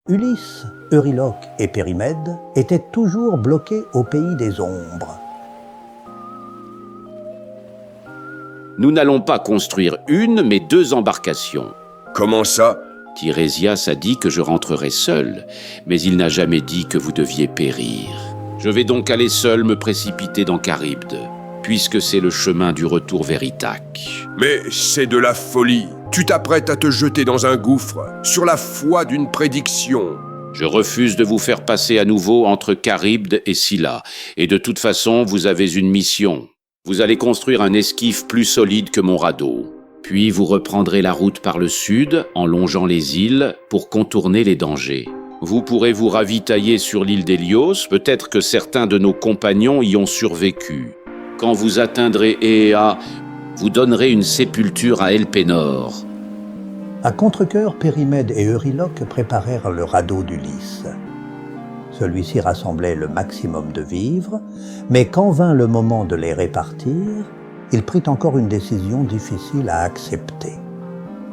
Ulysse, Euryloque et Périmède étaient toujours bloqués au pays des ombres. Nous n'allons pas construire une, mais 2 embarcations. Comment ça? Tirésias a dit que je rentrerai seul, mais il n'a jamais dit que vous deviez périr. Je vais donc aller seul me précipiter dans Charybde, puisque c'est le chemin du retour vers Ithaque. Mais c'est de la folie. Tu t'apprêtes à te jeter dans un gouffre, sur la foi d'une prédiction. Je refuse de vous faire passer à nouveau entre Charybde et Scylla, et de toute façon, vous avez une mission. Vous allez construire un esquif plus solide que mon radeau. Puis vous reprendrez la route par le sud, en longeant les îles, pour contourner les dangers. Vous pourrez vous ravitailler sur l'île d'Hélios, peut-être que certains de nos compagnons y ont survécu. Quand vous atteindrez Éa, vous donnerez une sépulture à Elpénor. À contre-cœur, Périmède et Euryloque préparèrent le radeau d'Ulysse. Celui-ci rassemblait le maximum de vivres, mais quand vint le moment de les répartir, il prit encore une décision difficile à accepter.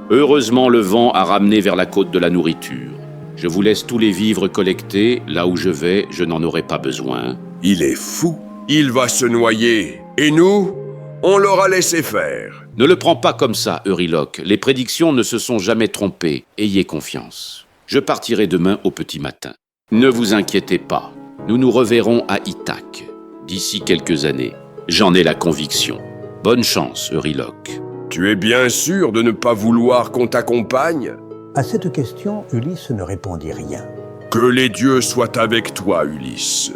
Heureusement, le vent a ramené vers la côte de la nourriture. Je vous laisse tous les vivres collectés. Là où je vais, je n'en aurai pas besoin. Il est fou. Il va se noyer. Et nous, on l'aura laissé faire. Ne le prends pas comme ça, Euryloque. Les prédictions ne se sont jamais trompées. Ayez confiance. Je partirai demain au petit matin. Ne vous inquiétez pas. Nous nous reverrons à Ithaque, d'ici quelques années. J'en ai la conviction. Bonne chance, Euryloque. Tu es bien sûr de ne pas vouloir qu'on t'accompagne? À cette question, Ulysse ne répondit rien. Que les dieux soient avec toi, Ulysse.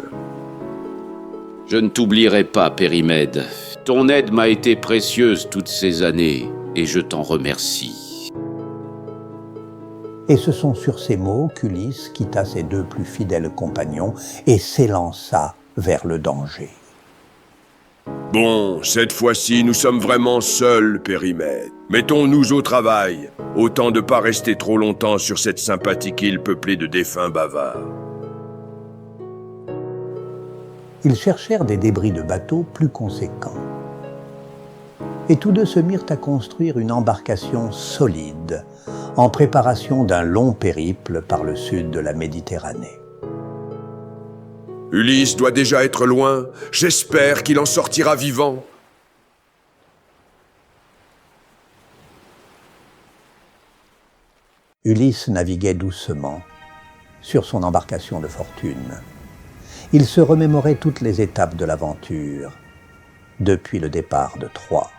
Je ne t'oublierai pas, Périmède. Ton aide m'a été précieuse toutes ces années, et je t'en remercie. Et ce sont sur ces mots qu'Ulysse quitta ses 2 plus fidèles compagnons et s'élança vers le danger. Bon, cette fois-ci, nous sommes vraiment seuls, Périmède. Mettons-nous au travail. Autant de pas rester trop longtemps sur cette sympathique île peuplée de défunts bavards. Ils cherchèrent des débris de bateaux plus conséquents. Et tous 2 se mirent à construire une embarcation solide, en préparation d'un long périple par le sud de la Méditerranée. Ulysse doit déjà être loin. J'espère qu'il en sortira vivant. Ulysse naviguait doucement sur son embarcation de fortune. Il se remémorait toutes les étapes de l'aventure, depuis le départ de Troie.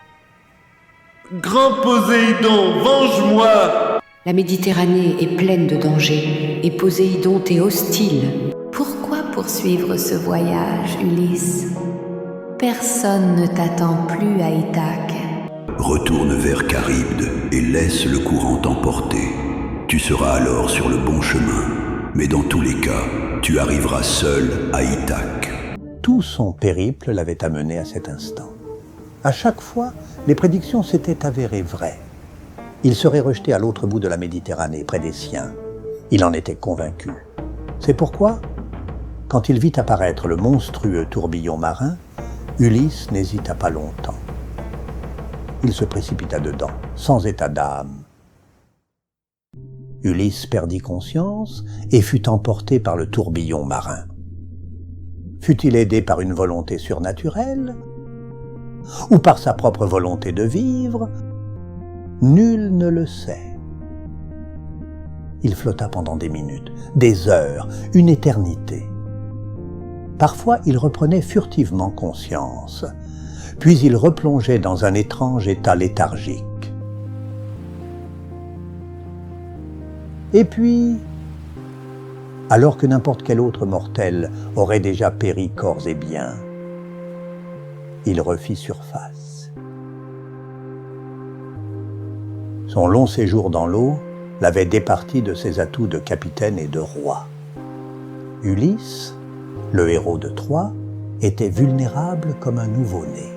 Grand Poséidon, venge-moi! La Méditerranée est pleine de dangers, et Poséidon t'est hostile. Pourquoi poursuivre ce voyage, Ulysse? Personne ne t'attend plus à Ithaque. Retourne vers Charybde et laisse le courant t'emporter. Tu seras alors sur le bon chemin, mais dans tous les cas, tu arriveras seul à Ithaque. Tout son périple l'avait amené à cet instant. À chaque fois, les prédictions s'étaient avérées vraies. Il serait rejeté à l'autre bout de la Méditerranée, près des siens. Il en était convaincu. C'est pourquoi, quand il vit apparaître le monstrueux tourbillon marin, Ulysse n'hésita pas longtemps. Il se précipita dedans, sans état d'âme. Ulysse perdit conscience et fut emporté par le tourbillon marin. Fut-il aidé par une volonté surnaturelle ou par sa propre volonté de vivre? Nul ne le sait. Il flotta pendant des minutes, des heures, une éternité. Parfois, il reprenait furtivement conscience, puis il replongeait dans un étrange état léthargique. Et puis, alors que n'importe quel autre mortel aurait déjà péri corps et biens, il refit surface. Son long séjour dans l'eau l'avait départi de ses atouts de capitaine et de roi. Ulysse, le héros de Troie, était vulnérable comme un nouveau-né.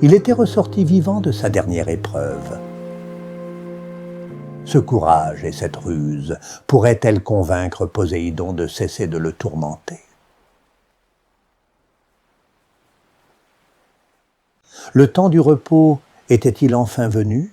Il était ressorti vivant de sa dernière épreuve. Ce courage et cette ruse pourraient-elles convaincre Poséidon de cesser de le tourmenter? Le temps du repos était-il enfin venu?